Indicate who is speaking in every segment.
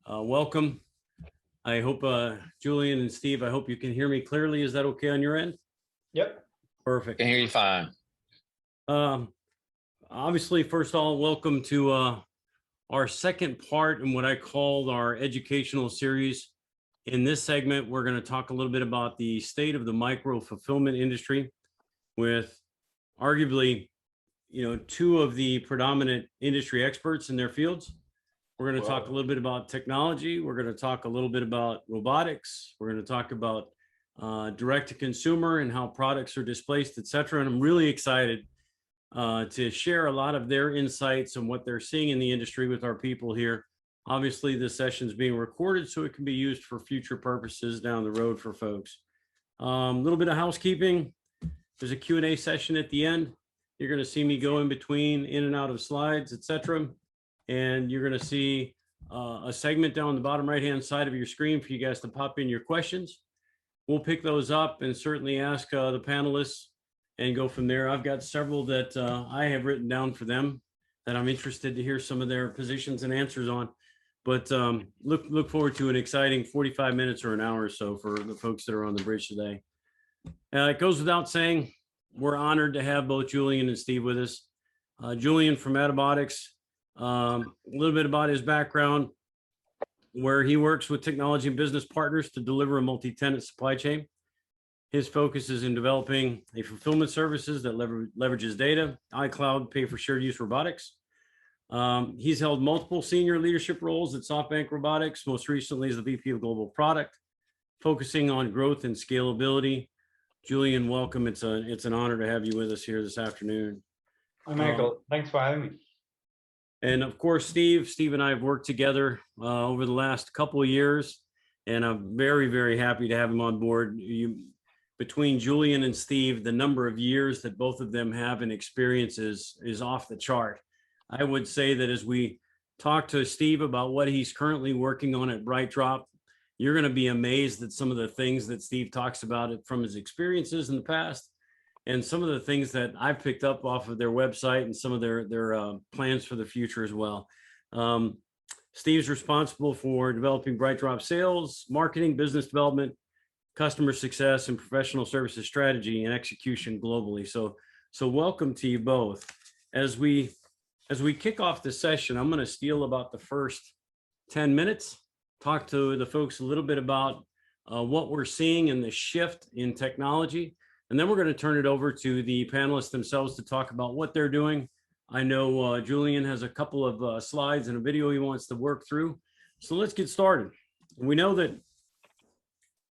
Speaker 1: Welcome. I hope, Julian and Steve, I hope you can hear me clearly. Is that okay on your end?
Speaker 2: Yep.
Speaker 1: Perfect.
Speaker 3: Can hear you fine.
Speaker 1: Obviously, first of all, welcome to our second part in what I called our educational series. In this segment, we're going to talk a little bit about the state of the micro fulfillment industry with arguably, two of the predominant industry experts in their fields. We're going to talk a little bit about technology. We're going to talk a little bit about robotics. We're going to talk about direct to consumer and how products are displaced, et cetera. And I'm really excited to share a lot of their insights and what they're seeing in the industry with our people here. Obviously, this session is being recorded so it can be used for future purposes down the road for folks. A little bit of housekeeping. There's a Q&A session at the end. You're going to see me go in between, in and out of slides, et cetera. And you're going to see a segment down the bottom right-hand side of your screen for you guys to pop in your questions. We'll pick those up and certainly ask the panelists and go from there. I've got several that I have written down for them that I'm interested to hear some of their positions and answers on. But look forward to an exciting 45 minutes or an hour or so for the folks that are on the bridge today. It goes without saying, we're honored to have both Julian and Steve with us. Julian from Attabotics. A little bit about his background, where he works with technology and business partners to deliver a multi-tenant supply chain. His focus is in developing a fulfillment services that leverages data, iCloud, pay for shared use robotics. He's held multiple senior leadership roles at SoftBank Robotics, most recently as the VP of Global Product, focusing on growth and scalability. Julian, welcome. It's an honor to have you with us here this afternoon.
Speaker 2: Hi, Michael. Thanks for having me.
Speaker 1: And of course, Steve and I have worked together over the last couple of years, and I'm very, very happy to have him on board. Between Julian and Steve, the number of years that both of them have in experience is off the chart. I would say that as we talk to Steve about what he's currently working on at BrightDrop, you're going to be amazed at some of the things that Steve talks about from his experiences in the past. And some of the things that I've picked up off of their website and some of their plans for the future as well. Steve's responsible for developing BrightDrop sales, marketing, business development, customer success, and professional services strategy and execution globally. So welcome to you both. As we kick off the session, I'm going to steal about the first 10 minutes, talk to the folks a little bit about what we're seeing in the shift in technology. And then we're going to turn it over to the panelists themselves to talk about what they're doing. I know Julian has a couple of slides and a video he wants to work through. So let's get started. We know that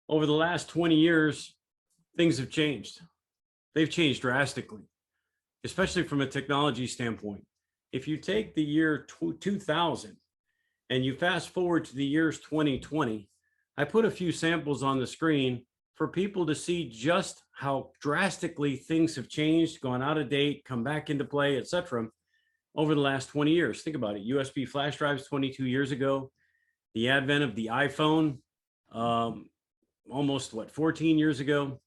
Speaker 1: over the last 20 years, things have changed. They've changed drastically, especially from a technology standpoint. If you take the year 2000 and you fast forward to the years 2020, I put a few samples on the screen for people to see just how drastically things have changed, gone out of date, come back into play, et cetera, over the last 20 years. Think about it. USB flash drives 22 years ago, the advent of the iPhone, almost 14 years ago.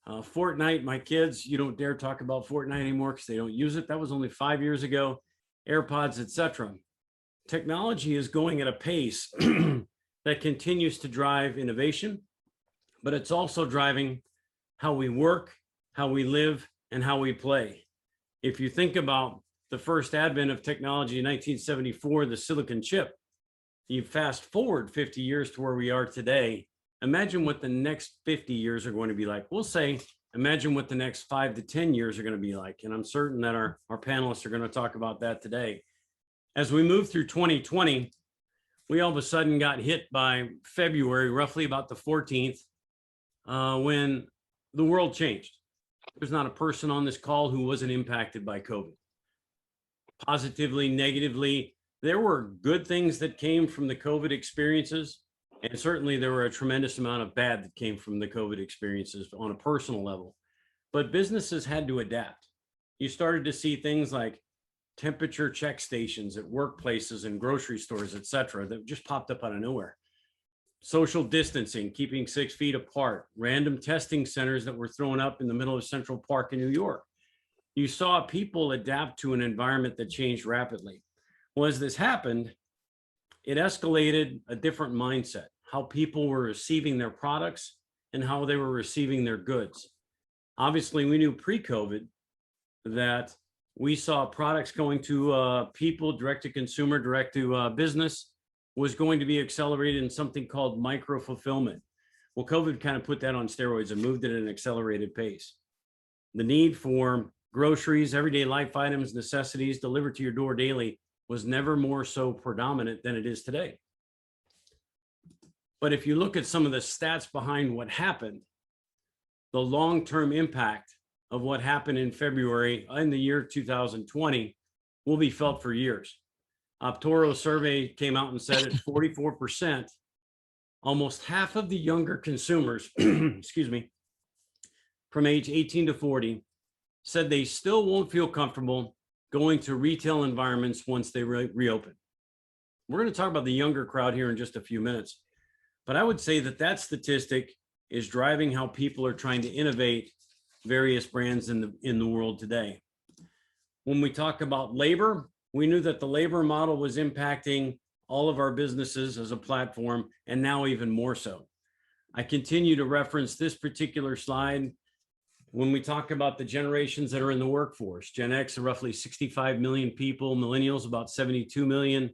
Speaker 1: Fortnite, my kids, you don't dare talk about Fortnite anymore because they don't use it. That was only 5 years ago. AirPods, et cetera. Technology is going at a pace that continues to drive innovation, but it's also driving how we work, how we live, and how we play. If you think about the first advent of technology in 1974, the silicon chip, you fast forward 50 years to where we are today, imagine what the next 50 years are going to be like. We'll say, imagine what the next 5 to 10 years are going to be like. And I'm certain that our panelists are going to talk about that today. As we move through 2020, we all of a sudden got hit by February, roughly about the 14th, when the world changed. There's not a person on this call who wasn't impacted by COVID. Positively, negatively, there were good things that came from the COVID experiences, and certainly there were a tremendous amount of bad that came from the COVID experiences on a personal level. But businesses had to adapt. You started to see things like temperature check stations at workplaces and grocery stores, et cetera, that just popped up out of nowhere. Social distancing, keeping 6 feet apart, random testing centers that were thrown up in the middle of Central Park in New York. You saw people adapt to an environment that changed rapidly. Well, as this happened, it escalated a different mindset, how people were receiving their products and how they were receiving their goods. Obviously, we knew pre-COVID that we saw products going to people, direct to consumer, direct to business, was going to be accelerated in something called micro fulfillment. Well, COVID kind of put that on steroids and moved it at an accelerated pace. The need for groceries, everyday life items, necessities delivered to your door daily was never more so predominant than it is today. But if you look at some of the stats behind what happened, the long-term impact of what happened in February in the year 2020 will be felt for years. Optoro survey came out and said at 44%, almost half of the younger consumers, excuse me, from age 18 to 40 said they still won't feel comfortable going to retail environments once they reopen. We're going to talk about the younger crowd here in just a few minutes, but I would say that that statistic is driving how people are trying to innovate various brands in the world today. When we talk about labor, we knew that the labor model was impacting all of our businesses as a platform, and now even more so. I continue to reference this particular slide when we talk about the generations that are in the workforce. Gen X are roughly 65 million people, millennials about 72 million,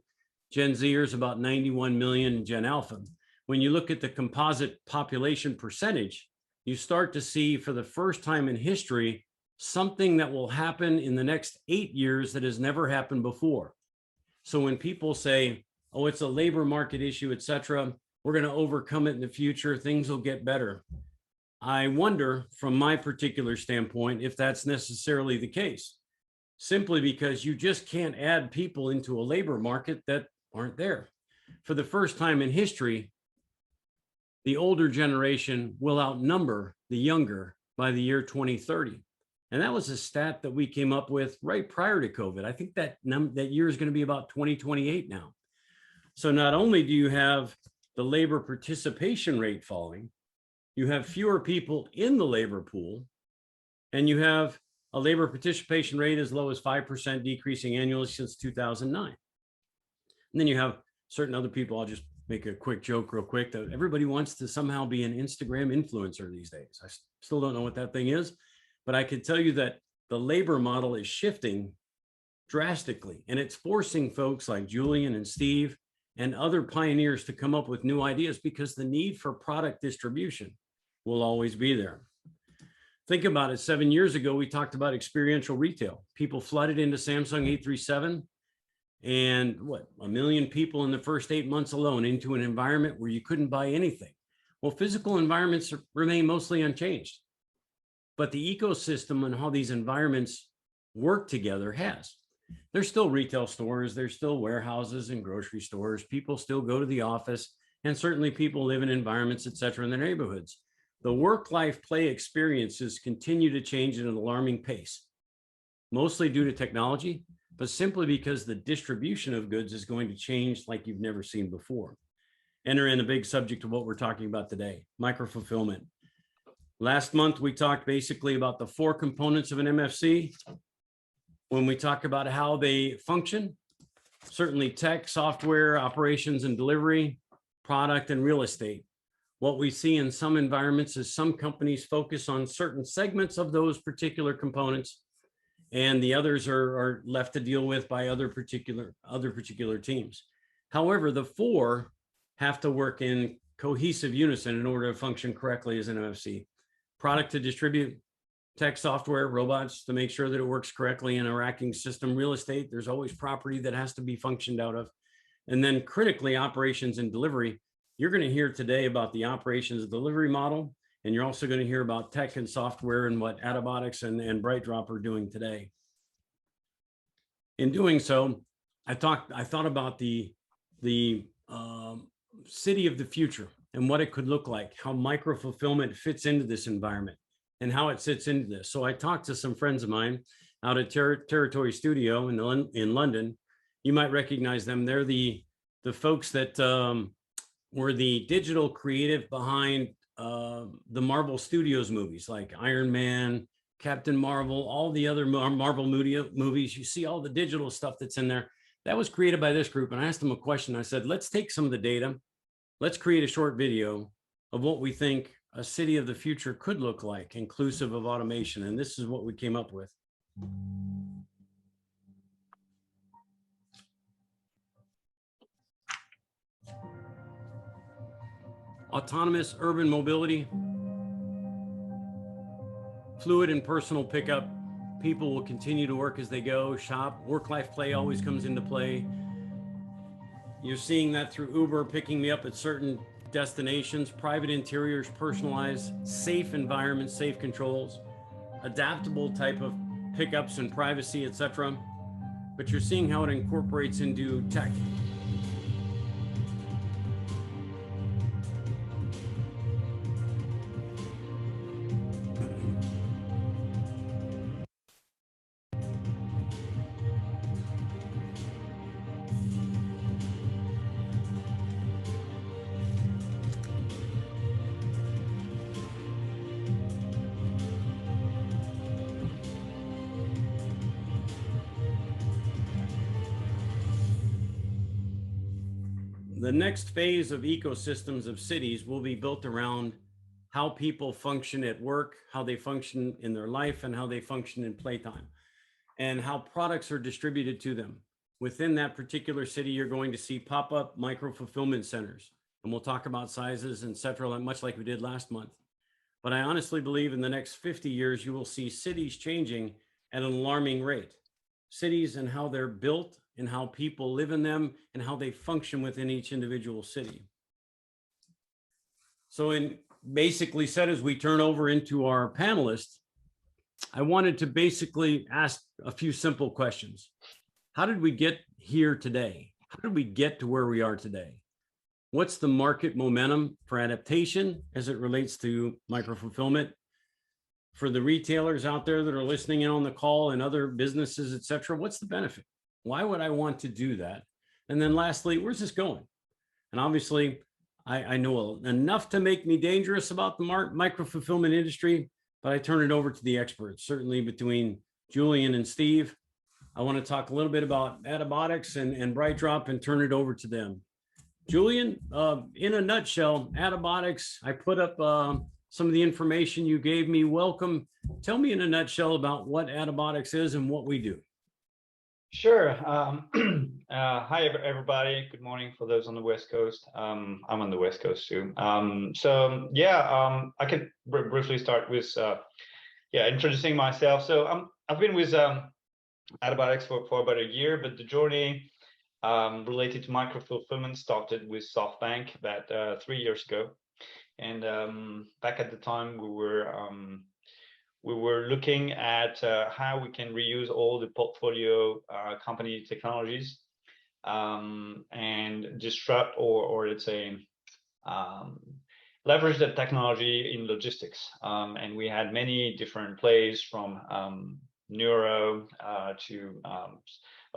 Speaker 1: Gen Zers about 91 million, and Gen Alpha. When you look at the composite population percentage, you start to see for the first time in history something that will happen in the next 8 years that has never happened before. So when people say, oh, it's a labor market issue, et cetera, we're going to overcome it in the future, things will get better. I wonder, from my particular standpoint, if that's necessarily the case, simply because you just can't add people into a labor market that aren't there. For the first time in history, the older generation will outnumber the younger by the year 2030. And that was a stat that we came up with right prior to COVID. I think that year is going to be about 2028 now. So not only do you have the labor participation rate falling, you have fewer people in the labor pool, and you have a labor participation rate as low as 5% decreasing annually since 2009. And then you have certain other people. I'll just make a quick joke real quick that everybody wants to somehow be an Instagram influencer these days. I still don't know what that thing is, but I can tell you that the labor model is shifting drastically, and it's forcing folks like Julien and Steve and other pioneers to come up with new ideas, because the need for product distribution will always be there. Think about it. 7 years ago, we talked about experiential retail. People flooded into Samsung 837, and what, 1 million people in the first 8 months alone into an environment where you couldn't buy anything. Well, physical environments remain mostly unchanged, but the ecosystem and how these environments work together has. There's still retail stores, there's still warehouses and grocery stores. People still go to the office, and certainly people live in environments, et cetera, in their neighborhoods. The work-life play experiences continue to change at an alarming pace, mostly due to technology, but simply because the distribution of goods is going to change like you've never seen before. Enter in a big subject of what we're talking about today, micro-fulfillment. Last month, we talked basically about the 4 components of an MFC. When we talk about how they function, certainly tech, software, operations and delivery, product, and real estate. What we see in some environments is some companies focus on certain segments of those particular components, and the others are left to deal with by other particular teams. However, the 4 have to work in cohesive unison in order to function correctly as an MFC. Product to distribute, tech, software, robots to make sure that it works correctly in a racking system, real estate, there's always property that has to be functioned out of. And then critically, operations and delivery. You're going to hear today about the operations delivery model, and you're also going to hear about tech and software and what Attabotics and BrightDrop are doing today. In doing so, I thought about the city of the future and what it could look like, how micro-fulfillment fits into this environment and how it sits into this. So I talked to some friends of mine out at Territory Studio in London. You might recognize them. They're the folks that were the digital creative behind the Marvel Studios movies like Iron Man, Captain Marvel, all the other Marvel movies. You see all the digital stuff that's in there. That was created by this group, and I asked them a question. I said, let's take some of the data, let's create a short video of what we think a city of the future could look like, inclusive of automation. And this is what we came up with. Autonomous urban mobility, fluid and personal pickup. People will continue to work as they go, shop, work-life play always comes into play. You're seeing that through Uber picking me up at certain destinations, private interiors, personalized, safe environments, safe controls, adaptable type of pickups and privacy, etc. But you're seeing how it incorporates into tech. The next phase of ecosystems of cities will be built around how people function at work, how they function in their life, and how they function in playtime, and how products are distributed to them. Within that particular city, you're going to see pop-up micro-fulfillment centers, and we'll talk about sizes, et cetera, much like we did last month. But I honestly believe in the next 50 years, you will see cities changing at an alarming rate. Cities and how they're built, and how people live in them, and how they function within each individual city. So in basically said, as we turn over into our panelists, I wanted to basically ask a few simple questions. How did we get here today? How did we get to where we are today? What's the market momentum for adaptation as it relates to micro-fulfillment? For the retailers out there that are listening in on the call and other businesses, et cetera, what's the benefit? Why would I want to do that? And then lastly, where's this going? And obviously, I know enough to make me dangerous about the micro-fulfillment industry, but I turn it over to the experts, certainly between Julien and Steve. I want to talk a little bit about Attabotics and BrightDrop and turn it over to them. Julien, in a nutshell, Attabotics, I put up some of the information you gave me. Welcome. Tell me in a nutshell about what Attabotics is and what we do.
Speaker 2: Sure. Hi, everybody. Good morning for those on the West Coast. I'm on the West Coast too. I can briefly start with introducing myself. So I've been with Attabotics for about a year, but the journey related to micro fulfillment started with SoftBank about 3 years ago. And back at the time, we were looking at how we can reuse all the portfolio company technologies and disrupt or let's say leverage that technology in logistics. And we had many different plays from neuro to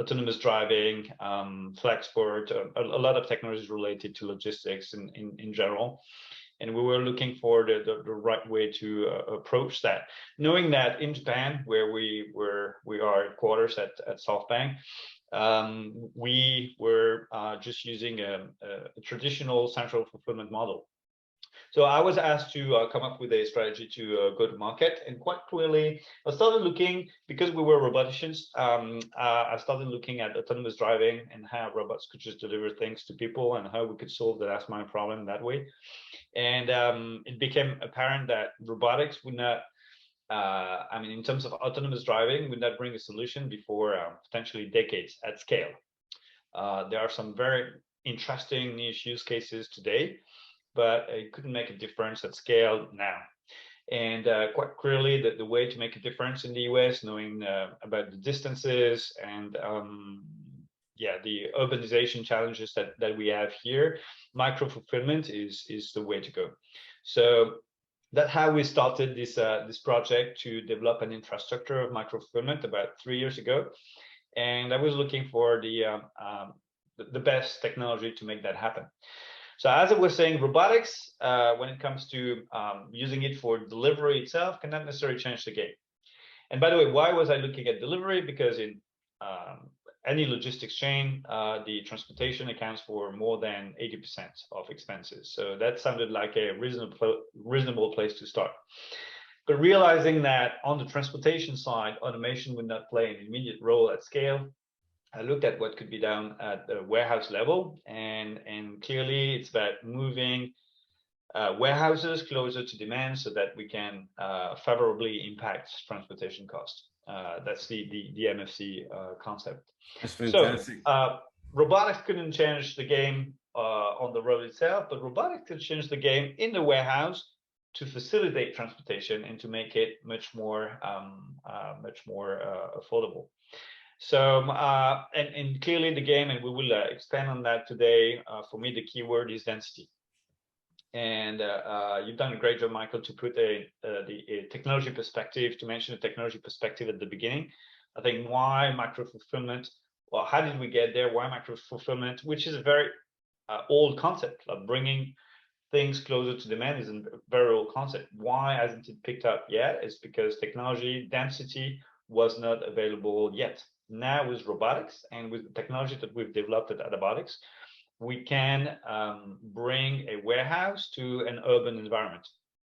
Speaker 2: autonomous driving, Flexport, a lot of technologies related to logistics in general. And we were looking for the right way to approach that, knowing that in Japan, where we are headquarters at SoftBank, we were just using a traditional central fulfillment model. So I was asked to come up with a strategy to go to market, and quite clearly, I started looking, because we were roboticians, I started looking at autonomous driving and how robots could just deliver things to people and how we could solve the last mile problem that way. And it became apparent that robotics would not, in terms of autonomous driving, would not bring a solution before potentially decades at scale. There are some very interesting niche use cases today, but it couldn't make a difference at scale now. And quite clearly, the way to make a difference in the US, knowing about the distances and the urbanization challenges that we have here, micro fulfillment is the way to go. So that's how we started this project to develop an infrastructure of micro fulfillment about 3 years ago. And I was looking for the best technology to make that happen. So as I was saying, robotics, when it comes to using it for delivery itself, cannot necessarily change the game. And by the way, why was I looking at delivery? Because any logistics chain, the transportation accounts for more than 80% of expenses. So that sounded like a reasonable place to start. But realizing that on the transportation side, automation would not play an immediate role at scale, I looked at what could be done at the warehouse level, and clearly it's about moving warehouses closer to demand so that we can favorably impact transportation costs. That's the MFC concept.
Speaker 1: That's fantastic.
Speaker 2: So robotics couldn't change the game on the road itself, but robotics could change the game in the warehouse to facilitate transportation and to make it much more affordable. So and clearly the game, and we will expand on that today. For me, the key word is density. And you've done a great job, Michael, to put the technology perspective, to mention the technology perspective at the beginning. I think why micro fulfillment? Well, how did we get there? Why micro fulfillment, which is a very old concept of bringing things closer to demand, is a very old concept. Why hasn't it picked up yet? It's because technology density was not available yet. Now with robotics and with the technology that we've developed at Attabotics, we can bring a warehouse to an urban environment.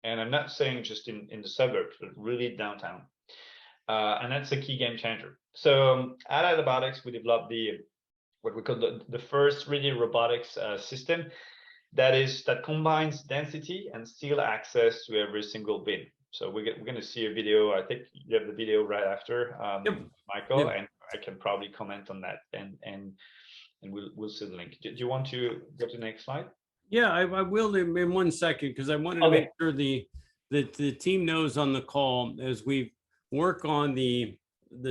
Speaker 2: And I'm not saying just in the suburbs, but really downtown. And that's a key game changer. So at Attabotics, we developed what we call the first really robotics system that combines density and still access to every single bin. So we're going to see a video. I think you have the video right after, Michael, and I can probably comment on that, and we'll see the link. Do you want to go to the next slide?
Speaker 1: Yeah, I will in 1 second, because I wanted to make sure the team knows on the call, as we work on the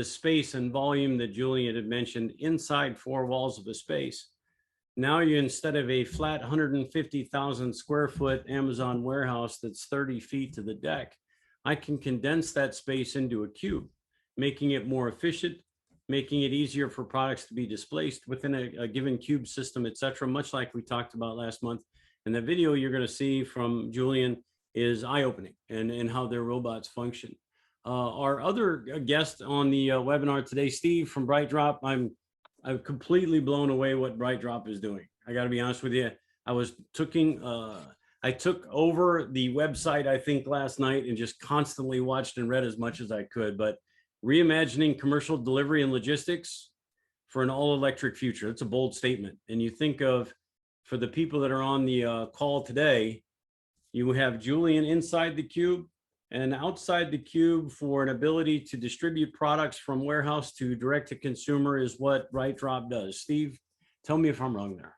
Speaker 1: space and volume that Julien had mentioned inside 4 walls of a space. Now you, instead of a flat 150,000 square foot Amazon warehouse that's 30 feet to the deck, I can condense that space into a cube, making it more efficient, making it easier for products to be displaced within a given cube system, et cetera, much like we talked about last month. And the video you're going to see from Julien is eye-opening and how their robots function. Our other guest on the webinar today, Steve from BrightDrop. I'm completely blown away what BrightDrop is doing. I got to be honest with you. I took over the website, I think, last night and just constantly watched and read as much as I could. But reimagining commercial delivery and logistics for an all-electric future. It's a bold statement. And you think of, for the people that are on the call today, you have Julien inside the cube, and outside the cube for an ability to distribute products from warehouse to direct to consumer is what BrightDrop does. Steve, tell me if I'm wrong there.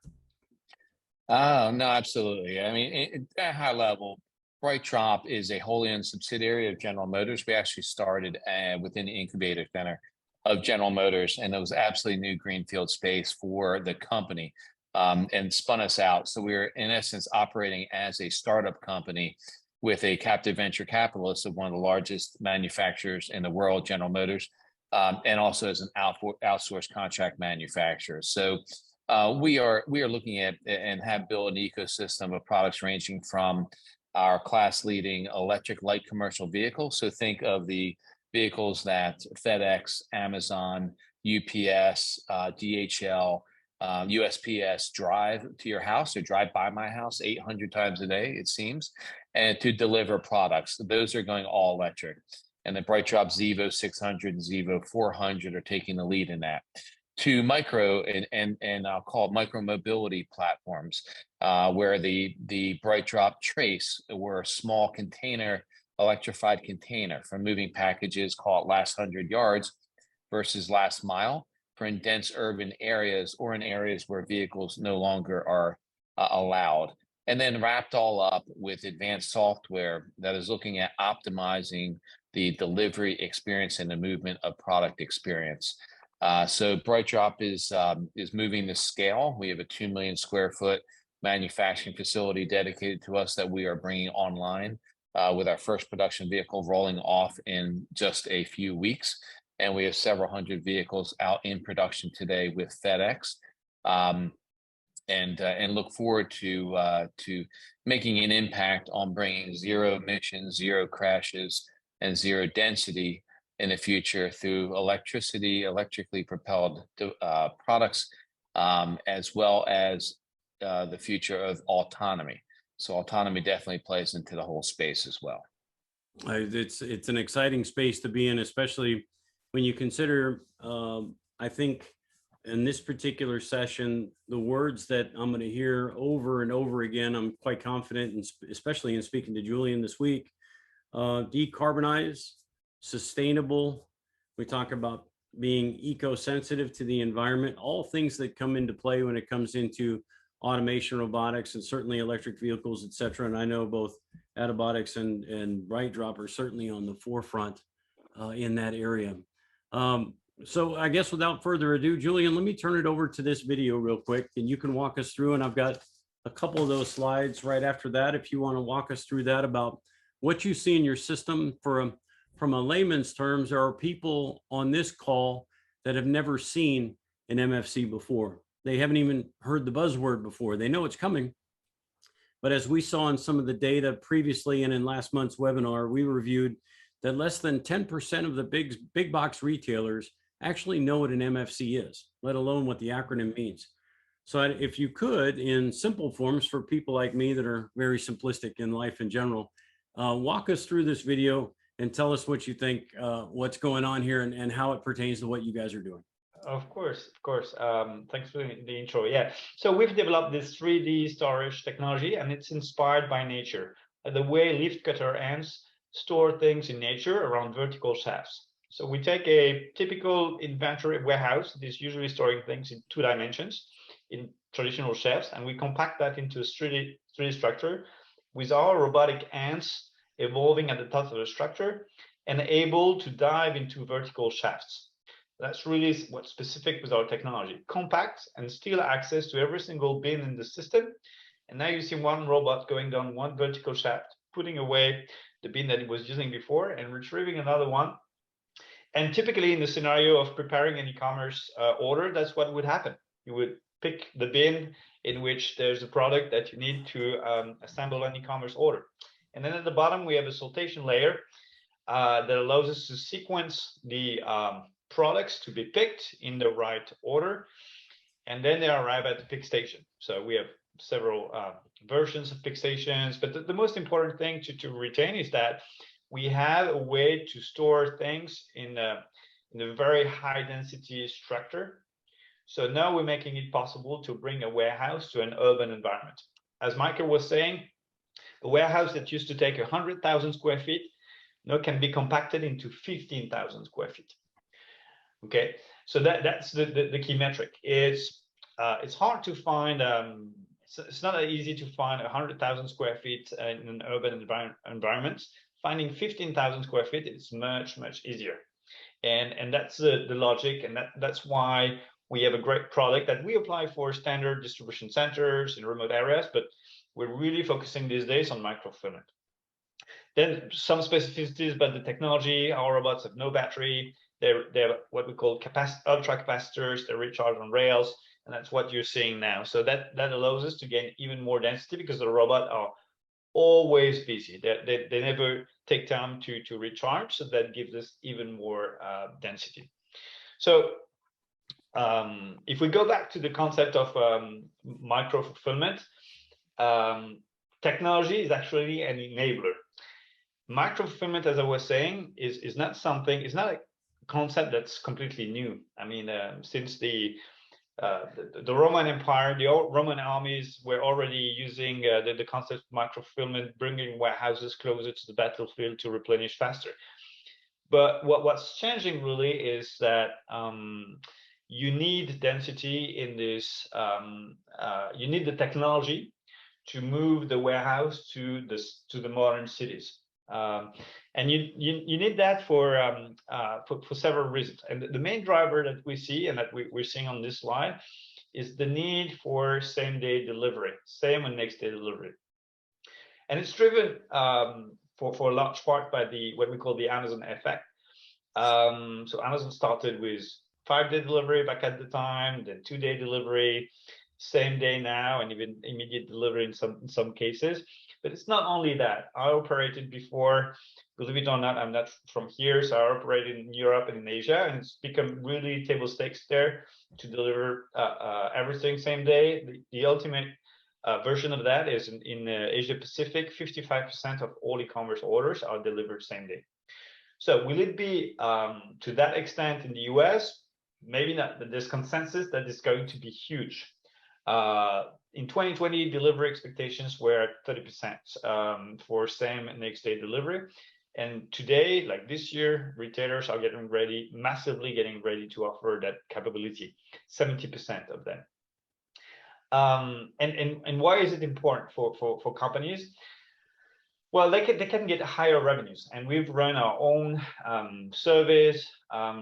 Speaker 3: Oh, no, absolutely. I mean, at a high level, BrightDrop is a wholly owned subsidiary of General Motors. We actually started within the incubator center of General Motors, and it was absolutely new greenfield space for the company, and spun us out. So we're in essence operating as a startup company with a captive venture capitalist of one of the largest manufacturers in the world, General Motors, and also as an outsourced contract manufacturer. So we are looking at and have built an ecosystem of products ranging from our class-leading electric light commercial vehicles. So think of the vehicles that FedEx, Amazon, UPS, DHL, USPS drive to your house, or drive by my house 800 times a day, it seems, and to deliver products. Those are going all electric. And the BrightDrop Zevo 600 and Zevo 400 are taking the lead in that. To micro and I'll call it micro mobility platforms, where the BrightDrop Trace, or a small container, electrified container for moving packages, call it last 100 yards versus last mile, for in dense urban areas or in areas where vehicles no longer are allowed. And then wrapped all up with advanced software that is looking at optimizing the delivery experience and the movement of product experience. So BrightDrop is moving to scale. We have a 2 million square foot manufacturing facility dedicated to us that we are bringing online with our first production vehicle rolling off in just a few weeks. And we have several hundred vehicles out in production today with FedEx. And look forward to making an impact on bringing zero emissions, zero crashes, and zero density in the future through electrically propelled products, as well as the future of autonomy. So autonomy definitely plays into the whole space as well.
Speaker 1: It's an exciting space to be in, especially when you consider, I think in this particular session, the words that I'm going to hear over and over again, I'm quite confident, and especially in speaking to Julien this week, decarbonize, sustainable. We talk about being eco-sensitive to the environment, all things that come into play when it comes into automation, robotics, and certainly electric vehicles, et cetera. And I know both Attabotics and BrightDrop are certainly on the forefront in that area. So I guess without further ado, Julien, let me turn it over to this video real quick, and you can walk us through, and I've got a couple of those slides right after that, if you want to walk us through that about what you see in your system. From a layman's terms, there are people on this call that have never seen an MFC before. They haven't even heard the buzzword before. They know it's coming. But as we saw in some of the data previously and in last month's webinar, we reviewed that less than 10% of the big box retailers actually know what an MFC is, let alone what the acronym means. So if you could, in simple forms for people like me that are very simplistic in life in general, walk us through this video and tell us what you think, what's going on here and how it pertains to what you guys are doing.
Speaker 2: Of course. Thanks for the intro. Yeah. So we've developed this 3D storage technology, and it's inspired by nature. The way lift cutter ants store things in nature around vertical shafts. So we take a typical inventory warehouse that is usually storing things in 2 dimensions in traditional shafts, and we compact that into a 3D structure with our robotic ants evolving at the top of the structure and able to dive into vertical shafts. That's really what's specific with our technology. Compact and still access to every single bin in the system. And now you see one robot going down one vertical shaft, putting away the bin that it was using before and retrieving another one. And typically in the scenario of preparing an e-commerce order, that's what would happen. You would pick the bin in which there's a product that you need to assemble an e-commerce order. And then at the bottom, we have a sortation layer that allows us to sequence the products to be picked in the right order, and then they arrive at the pick station. So we have several versions of pick stations, but the most important thing to retain is that we have a way to store things in a very high density structure. So now we're making it possible to bring a warehouse to an urban environment. As Michael was saying, a warehouse that used to take 100,000 square feet now can be compacted into 15,000 square feet. Okay, so that's the key metric. It's hard to find. It's not easy to find 100,000 square feet in an urban environment. Finding 15,000 square feet is much easier, and that's the logic, and that's why we have a great product that we apply for standard distribution centers in remote areas, but we're really focusing these days on microfilament. Then some specificities about the technology. Our robots have no battery. They're what we call ultra capacitors. They're recharged on rails, and that's what you're seeing now. So that allows us to gain even more density because the robots are always busy. They never take time to recharge, so that gives us even more density. So if we go back to the concept of micro fulfillment, technology is actually an enabler. Micro fulfillment, as I was saying, is not something. It's not a concept that's completely new. I mean, since the Roman Empire, the Roman armies were already using the concept of microfilament, bringing warehouses closer to the battlefield to replenish faster. But what's changing really is that you need density in this. You need the technology to move the warehouse to the modern cities. And you need that for several reasons. And the main driver that we see and that we're seeing on this slide is the need for same-day delivery, same and next-day delivery. And it's driven for a large part by what we call the Amazon effect. So Amazon started with 5-day delivery back at the time, then 2-day delivery. same day now, and even immediate delivery in some cases. But it's not only that. I operated before, believe it or not, I'm not from here, so I operated in Europe and in Asia, and it's become really table stakes there to deliver everything same day. The ultimate version of that is in Asia Pacific, 55% of all e-commerce orders are delivered same day. So will it be to that extent in the US? Maybe not, but there's consensus that it's going to be huge. In 2020, delivery expectations were at 30% for same and next day delivery. And today, like this year, retailers are massively getting ready to offer that capability, 70% of them. And why is it important for companies? Well, they can get higher revenues, and we've run our own surveys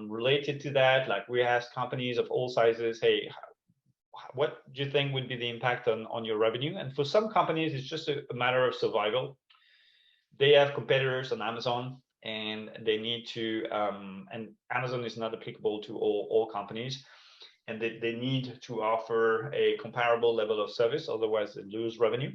Speaker 2: related to that. Like we asked companies of all sizes, hey, what do you think would be the impact on your revenue? And for some companies, it's just a matter of survival. They have competitors on Amazon, and they need to, and Amazon is not applicable to all companies, and they need to offer a comparable level of service, otherwise they lose revenue.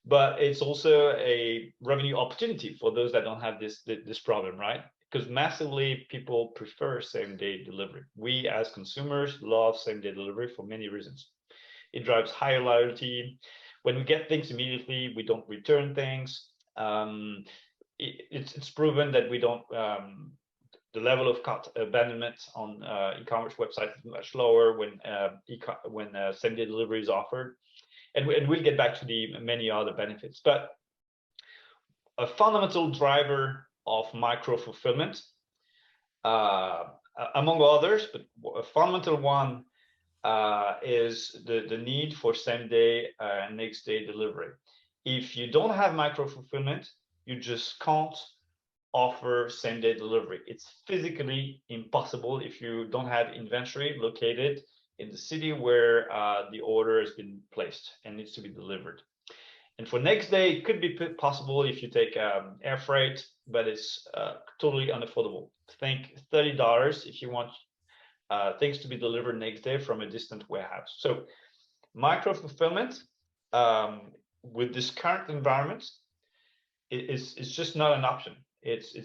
Speaker 2: But it's also a revenue opportunity for those that don't have this problem, right? Because massively people prefer same-day delivery. We as consumers love same-day delivery for many reasons. It drives higher loyalty. When we get things immediately, we don't return things. It's proven that we don't. The level of cart abandonment on e-commerce websites is much lower when same-day delivery is offered. And we'll get back to the many other benefits. But a fundamental driver of micro fulfillment, among others, but a fundamental one is the need for same day and next day delivery. If you don't have micro fulfillment, you just can't offer same day delivery. It's physically impossible if you don't have inventory located in the city where the order has been placed and needs to be delivered. And for next day, it could be possible if you take air freight, but it's totally unaffordable. Think $30 if you want things to be delivered next day from a distant warehouse. So micro fulfillment with this current environment is just not an option. It's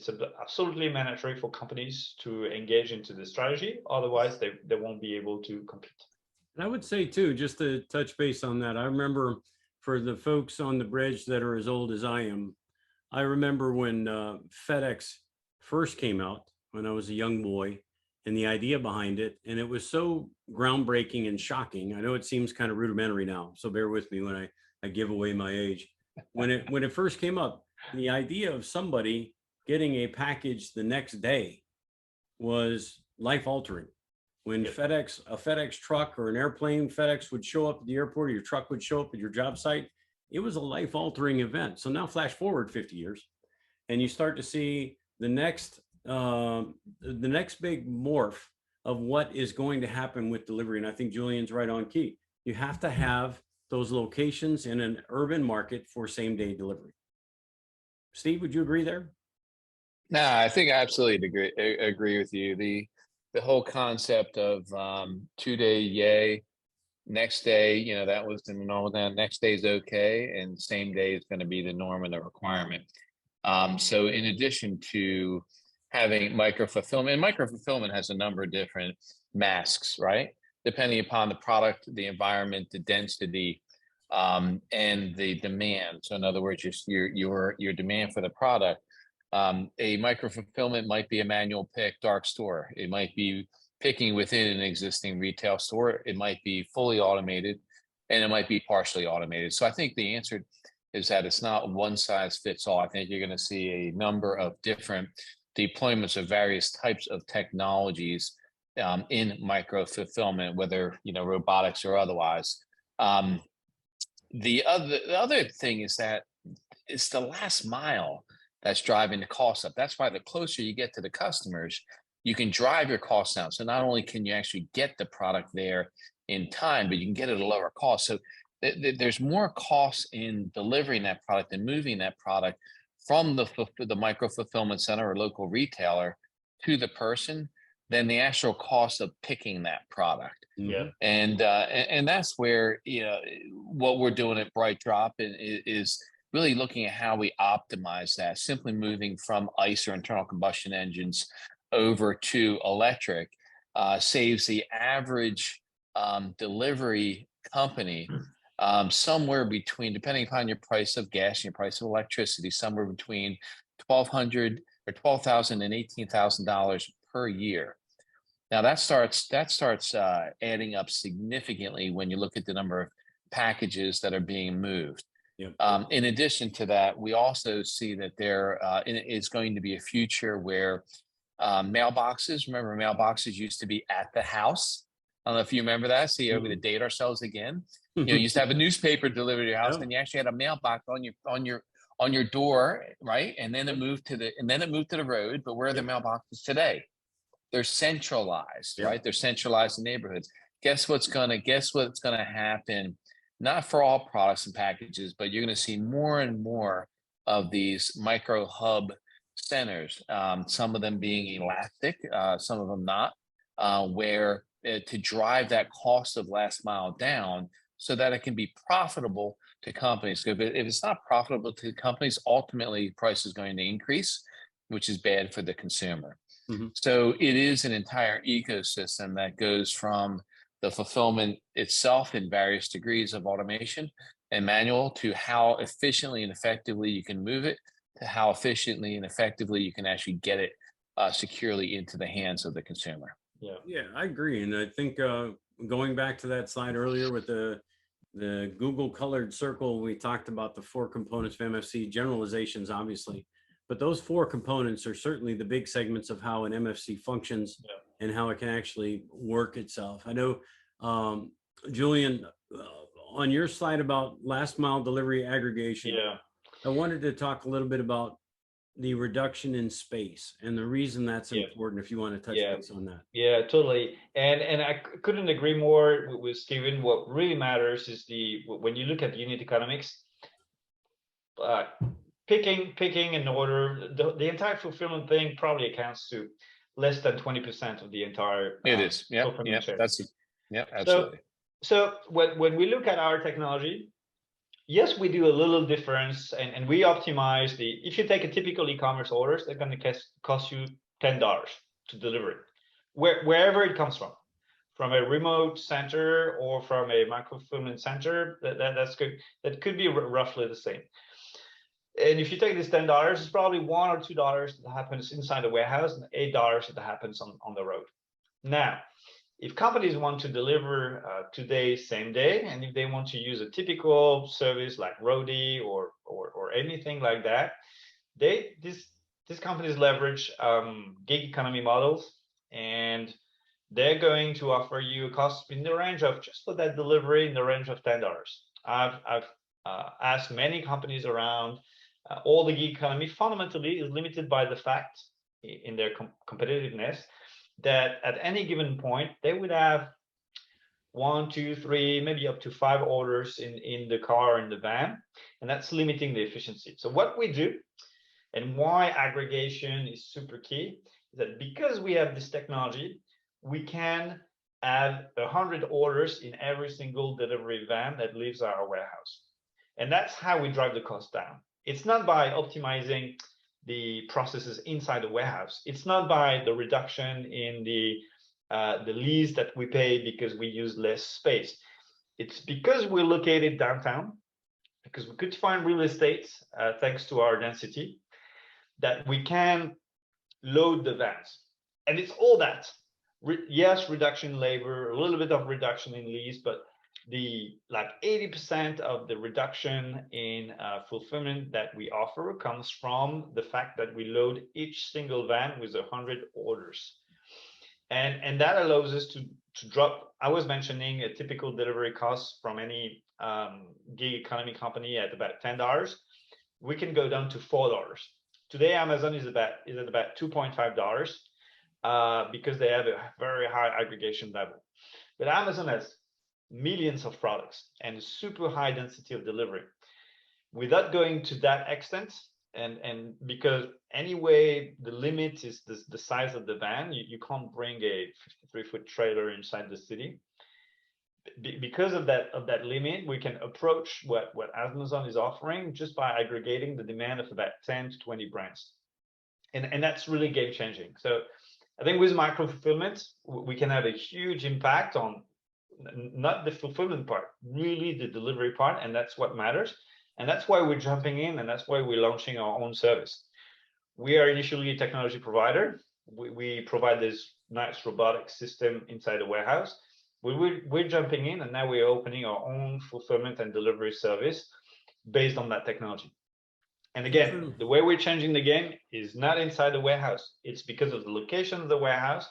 Speaker 2: absolutely mandatory for companies to engage into the strategy. Otherwise, they won't be able to compete.
Speaker 1: And I would say too, just to touch base on that, I remember for the folks on the bridge that are as old as I am, I remember when FedEx first came out when I was a young boy, and the idea behind it, and it was so groundbreaking and shocking. I know it seems kind of rudimentary now, so bear with me when I give away my age. When it first came up, the idea of somebody getting a package the next day was life altering. When a FedEx truck or an airplane FedEx would show up at the airport, or your truck would show up at your job site, it was a life altering event. So now flash forward 50 years and you start to see the next big morph of what is going to happen with delivery. And I think Julien's right on key. You have to have those locations in an urban market for same day delivery. Steve, would you agree there?
Speaker 3: No, I think I absolutely agree with you. The whole concept of 2-day yay, next day, that was the normal. Now next day is okay, and same day is going to be the norm and the requirement. So in addition to having micro fulfillment has a number of different masks, right? Depending upon the product, the environment, the density, and the demand. So in other words, your demand for the product. A micro fulfillment might be a manual pick dark store. It might be picking within an existing retail store. It might be fully automated, and it might be partially automated. So I think the answer is that it's not one size fits all. I think you're going to see a number of different deployments of various types of technologies in micro fulfillment, whether robotics or otherwise. The other thing is that it's the last mile that's driving the cost up. That's why the closer you get to the customers, you can drive your costs down. So not only can you actually get the product there in time, but you can get it at a lower cost. So there's more costs in delivering that product and moving that product from the micro fulfillment center or local retailer to the person than the actual cost of picking that product.
Speaker 2: Yeah.
Speaker 3: And that's where, what we're doing at BrightDrop is really looking at how we optimize that. Simply moving from ICE or internal combustion engines over to electric saves the average delivery company somewhere between, depending upon your price of gas and your price of electricity, somewhere between $1,200 or $12,000 and $18,000 per year. Now that starts adding up significantly when you look at the number of packages that are being moved.
Speaker 1: Yep.
Speaker 3: In addition to that, we also see that there is going to be a future where mailboxes. Remember, mailboxes used to be at the house. I don't know if you remember that. See, we're going to date ourselves again. You used to have a newspaper delivered to your house,
Speaker 1: Yep.
Speaker 3: and you actually had a mailbox on your door, right? And then it moved to the road. But where are the mailboxes today? They're centralized, right? They're centralized in neighborhoods. Guess what's gonna happen? Not for all products and packages, but you're gonna see more and more of these micro hub centers. Some of them being elastic, some of them not, where to drive that cost of last mile down so that it can be profitable to companies. If it's not profitable to companies, ultimately price is going to increase, which is bad for the consumer. So it is an entire ecosystem that goes from the fulfillment itself in various degrees of automation and manual to how efficiently and effectively you can move it to how efficiently and effectively you can actually get it securely into the hands of the consumer.
Speaker 1: Yeah, I agree. And I think going back to that slide earlier with the Google colored circle, we talked about the 4 components of MFC, generalizations, obviously. But those 4 components are certainly the big segments of how an MFC functions and how it can actually work itself. I know, Julien, on your slide about last mile delivery aggregation, I wanted to talk a little bit about the reduction in space and the reason that's important, if you want to touch base on that.
Speaker 2: Yeah, totally. And I couldn't agree more with Steven. What really matters is when you look at unit economics, picking an order, the entire fulfillment thing probably accounts to less than 20% of the entire
Speaker 3: it is.
Speaker 2: fulfillment chain.
Speaker 3: Absolutely.
Speaker 2: So when we look at our technology, yes, we do a little difference, and we optimize if you take a typical e-commerce orders, they're going to cost you $10 to deliver it, wherever it comes from a remote center or from a micro fulfillment center. That's good. That could be roughly the same. And if you take this $10, it's probably $1 or $2 that happens inside the warehouse and $8 that happens on the road. Now, if companies want to deliver today, same day, and if they want to use a typical service like Roadie or anything like that, these companies leverage gig economy models, and they're going to offer you a cost in the range of, just for that delivery, in the range of $10. I've asked many companies around. All the gig economy fundamentally is limited by the fact in their competitiveness that at any given point they would have 1, 2, 3, maybe up to 5 orders in the car or in the van, and that's limiting the efficiency. So what we do, and why aggregation is super key, is that because we have this technology, we can add 100 orders in every single delivery van that leaves our warehouse, and that's how we drive the cost down. It's not by optimizing the processes inside the warehouse. It's not by the reduction in the lease that we pay because we use less space. It's because we're located downtown, because we could find real estate thanks to our density, that we can load the vans. And it's all that. Yes, reduction in labor, a little bit of reduction in lease, but 80% of the reduction in fulfillment that we offer comes from the fact that we load each single van with 100 orders, and that allows us to drop. I was mentioning a typical delivery cost from any gig economy company at about $10. We can go down to $4. Today, Amazon is at about $2.5 because they have a very high aggregation level, but Amazon has millions of products and super high density of delivery. Without going to that extent, and because anyway the limit is the size of the van, you can't bring a 53-foot trailer inside the city. because of that limit, we can approach what Amazon is offering just by aggregating the demand of about 10 to 20 brands. And that's really game changing. So I think with micro fulfillment, we can have a huge impact on not the fulfillment part, really the delivery part, and that's what matters. And that's why we're jumping in, and that's why we're launching our own service. We are initially a technology provider. We provide this nice robotic system inside the warehouse. We're jumping in, and now we're opening our own fulfillment and delivery service based on that technology. And again, the way we're changing the game is not inside the warehouse. It's because of the location of the warehouse,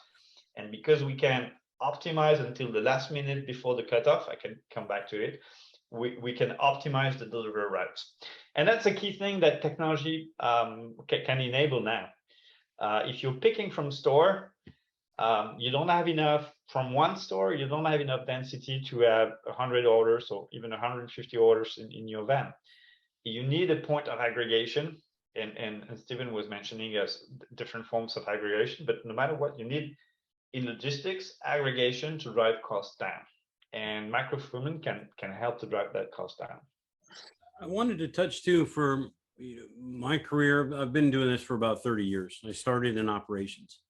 Speaker 2: and because we can optimize until the last minute before the cutoff. I can come back to it. We can optimize the delivery routes. And that's a key thing that technology can enable now. If you're picking from store, you don't have enough from one store, you don't have enough density to have 100 orders or even 150 orders in your van. You need a point of aggregation, and Steven was mentioning different forms of aggregation, but no matter what, you need in logistics aggregation to drive costs down, and micro fulfillment can help to drive that cost down.
Speaker 1: I wanted to touch too, for my career, I've been doing this for about 30 years. I started in operations,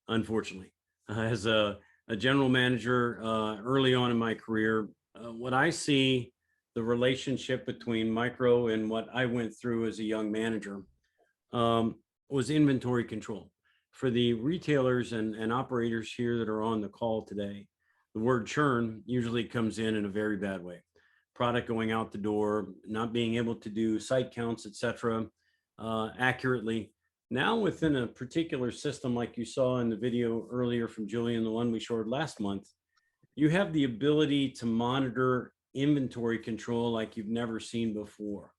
Speaker 1: unfortunately, as a general manager early on in my career. What I see, the relationship between micro and what I went through as a young manager was inventory control. For the retailers and operators here that are on the call today, the word churn usually comes in a very bad way. Product going out the door, not being able to do site counts, etc., accurately. Now within a particular system, like you saw in the video earlier from Julien, the one we showed last month, you have the ability to monitor inventory control like you've never seen before,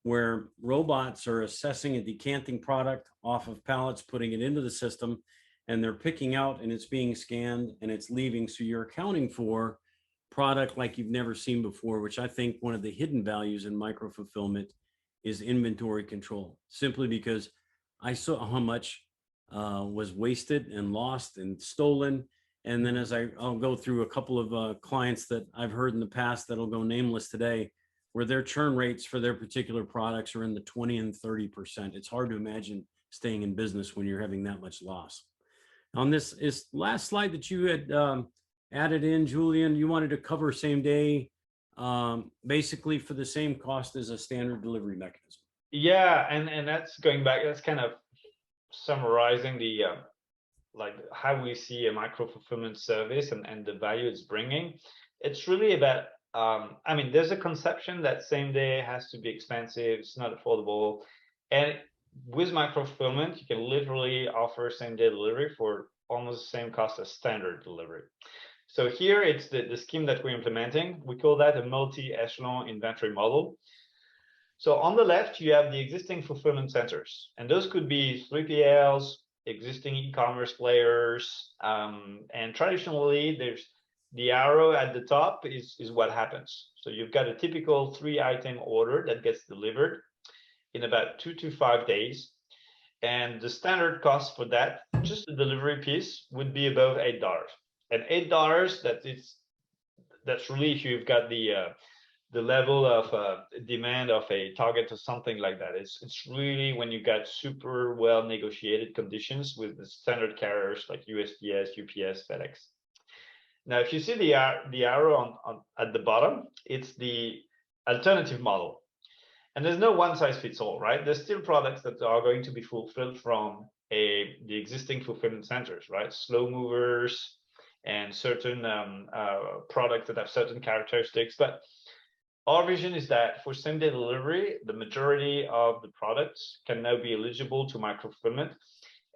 Speaker 1: where robots are assessing a decanting product off of pallets, putting it into the system, and they're picking out, and it's being scanned and it's leaving. So you're accounting for product like you've never seen before, which I think one of the hidden values in micro fulfillment is inventory control, simply because I saw how much was wasted and lost and stolen. And then as I'll go through a couple of clients that I've heard in the past that'll go nameless today, where their churn rates for their particular products are in the 20 and 30%. It's hard to imagine staying in business when you're having that much loss. On this last slide that you had added in, Julien, you wanted to cover same day, basically for the same cost as a standard delivery mechanism.
Speaker 2: Yeah, and that's going back, that's kind of summarizing the like how we see a micro fulfillment service and the value it's bringing. It's really about I mean, there's a conception that same day has to be expensive, it's not affordable. And with micro fulfillment, you can literally offer same day delivery for almost the same cost as standard delivery. So here it's the scheme that we're implementing. We call that a multi-echelon inventory model. So on the left, you have the existing fulfillment centers, and those could be 3PLs, existing e-commerce players, and traditionally there's the arrow at the top is what happens. So you've got a typical 3-item order that gets delivered in about 2 to 5 days. And the standard cost for that, just the delivery piece, would be above $8. And $8, that's really if you've got the level of demand of a target or something like that. It's really when you got super well negotiated conditions with the standard carriers like USPS, UPS, FedEx. Now, if you see the arrow at the bottom, it's the alternative model. And there's no one size fits all, right? There's still products that are going to be fulfilled from the existing fulfillment centers, right? Slow movers and certain products that have certain characteristics. But our vision is that for same-day delivery, the majority of the products can now be eligible to micro-fulfillment,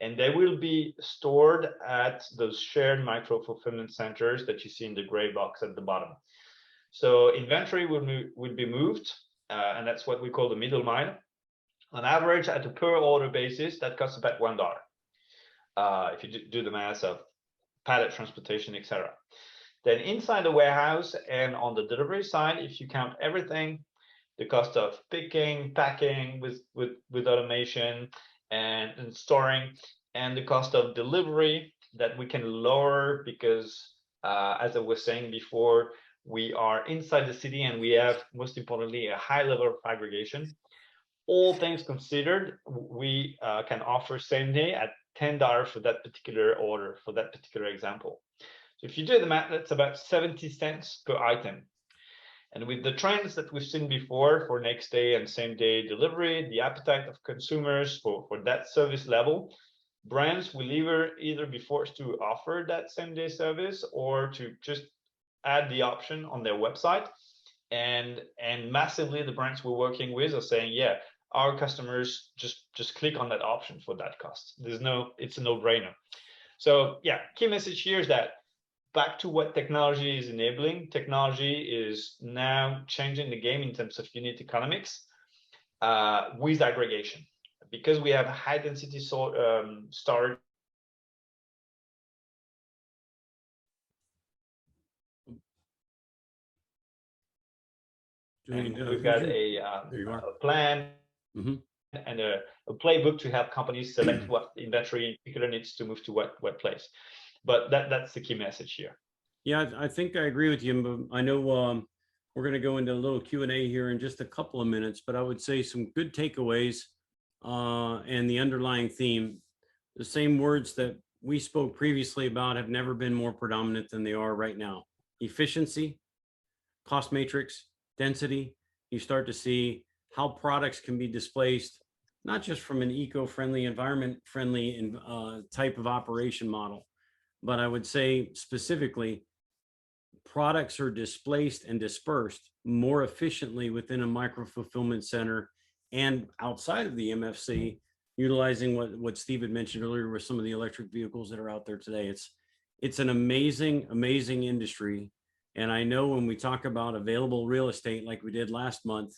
Speaker 2: and they will be stored at those shared micro-fulfillment centers that you see in the gray box at the bottom. So inventory will be moved, and that's what we call the middle mile. On average, at a per order basis, that costs about $1. If you do the math of pallet transportation, etc. Then inside the warehouse and on the delivery side, if you count everything, the cost of picking, packing with automation and storing, and the cost of delivery that we can lower because, as I was saying before, We are inside the city, and we have, most importantly, a high level of aggregation. All things considered, we can offer same day at $10 for that particular order, for that particular example. So if you do the math, that's about 70 cents per item. And with the trends that we've seen before for next day and same day delivery, the appetite of consumers for that service level, brands will either be forced to offer that same day service or to just add the option on their website. And massively, the brands we're working with are saying, yeah, our customers just click on that option for that cost. It's a no-brainer. So yeah, key message here is that back to what technology is enabling. Technology is now changing the game in terms of unit economics with aggregation. Because we have high density storage. And we've got a plan and a playbook to help companies select what inventory in particular needs to move to what place. But that's the key message here.
Speaker 1: Yeah, I think I agree with you. But I know we're going to go into a little Q&A here in just a couple of minutes, but I would say some good takeaways and the underlying theme. The same words that we spoke previously about have never been more predominant than they are right now. Efficiency, cost matrix, density. You start to see how products can be displaced, not just from an eco-friendly, environment-friendly type of operation model, but I would say specifically, products are displaced and dispersed more efficiently within a micro-fulfillment center and outside of the MFC, utilizing what Steve had mentioned earlier with some of the electric vehicles that are out there today. It's an amazing, amazing industry. And I know when we talk about available real estate, like we did last month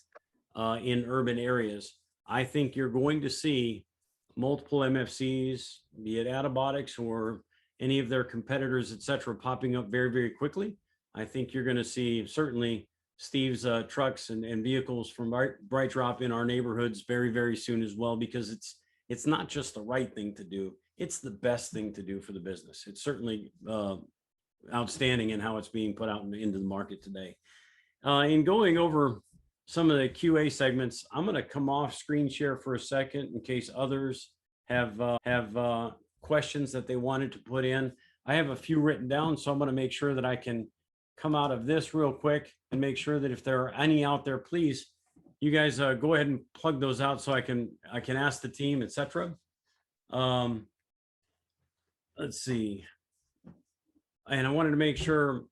Speaker 1: in urban areas, I think you're going to see multiple MFCs, be it Attabotics or any of their competitors, et cetera, popping up very, very quickly. I think you're going to see certainly Steve's trucks and vehicles from BrightDrop in our neighborhoods very, very soon as well, because it's not just the right thing to do. It's the best thing to do for the business. It's certainly outstanding in how it's being put out into the market today. In going over some of the QA segments, I'm going to come off screen share for a second in case others have questions that they wanted to put in. I have a few written down, so I'm going to make sure that I can come out of this real quick and make sure that if there are any out there, please, you guys go ahead and plug those out so I can ask the team, etc. Let's see. And I wanted to make sure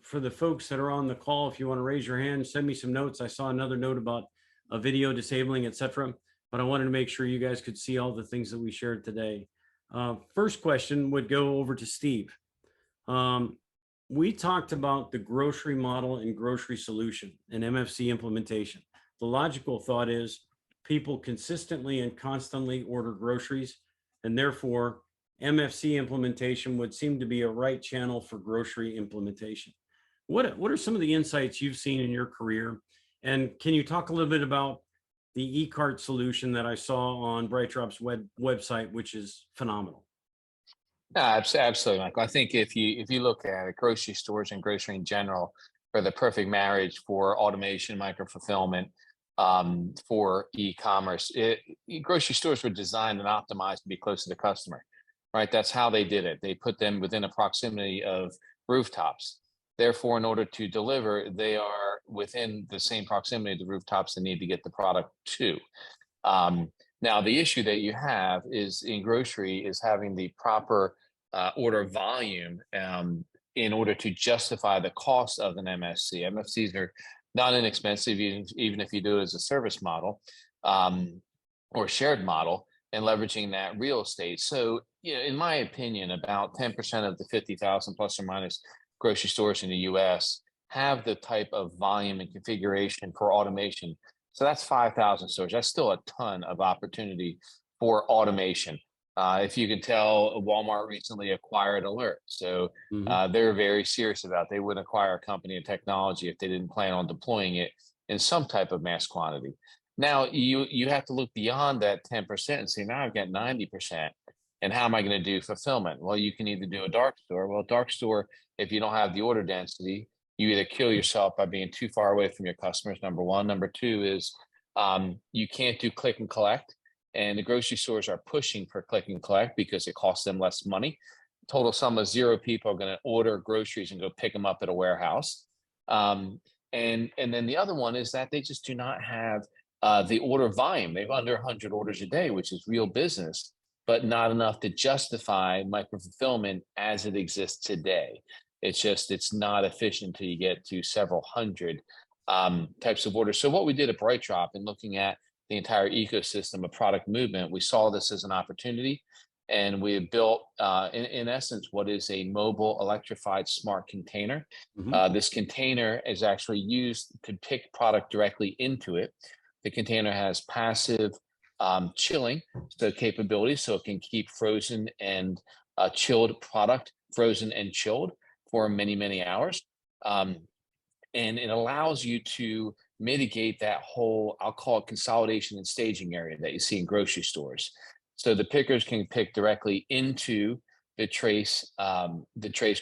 Speaker 1: for the folks that are on the call, if you want to raise your hand, send me some notes. I saw another note about a video disabling, etc. But I wanted to make sure you guys could see all the things that we shared today. First question would go over to Steve. We talked about the grocery model and grocery solution and MFC implementation. The logical thought is people consistently and constantly order groceries, and therefore MFC implementation would seem to be a right channel for grocery implementation. What are some of the insights you've seen in your career? And can you talk a little bit about the e-cart solution that I saw on BrightDrop's website, which is phenomenal?
Speaker 3: Absolutely, Michael. I think if you look at it, grocery stores and grocery in general are the perfect marriage for automation, micro fulfillment, for e-commerce. Grocery stores were designed and optimized to be close to the customer, right? That's how they did it. They put them within a proximity of rooftops. Therefore, in order to deliver, they are within the same proximity of the rooftops they need to get the product to. Now, the issue that you have is in grocery is having the proper order volume in order to justify the cost of an MFC. MFCs are not inexpensive, even if you do it as a service model or shared model and leveraging that real estate. So, in my opinion, about 10% of the 50,000 plus or minus grocery stores in the US have the type of volume and configuration for automation. So that's 5,000 stores. That's still a ton of opportunity for automation. If you can tell, Walmart recently acquired Alert. So they're very serious about it. They wouldn't acquire a company and technology if they didn't plan on deploying it in some type of mass quantity. Now, you have to look beyond that 10% and say, now I've got 90%. And how am I going to do fulfillment? Well, you can either do a dark store. Well, dark store, if you don't have the order density, You either kill yourself by being too far away from your customers, number one. Number two is you can't do click and collect. And the grocery stores are pushing for click and collect because it costs them less money. Total sum of zero people are going to order groceries and go pick them up at a warehouse. And then the other one is that they just do not have the order volume. They have under 100 orders a day, which is real business, but not enough to justify micro fulfillment as it exists today. It's not efficient until you get to several hundred types of orders. So what we did at BrightDrop in looking at the entire ecosystem of product movement, we saw this as an opportunity, and we have built, in essence, what is a mobile electrified smart container. This container is actually used to pick product directly into it. The container has passive chilling capability, so it can keep frozen and chilled product frozen and chilled for many, many hours. And it allows you to mitigate that whole, I'll call it consolidation and staging area that you see in grocery stores. So the pickers can pick directly into the Trace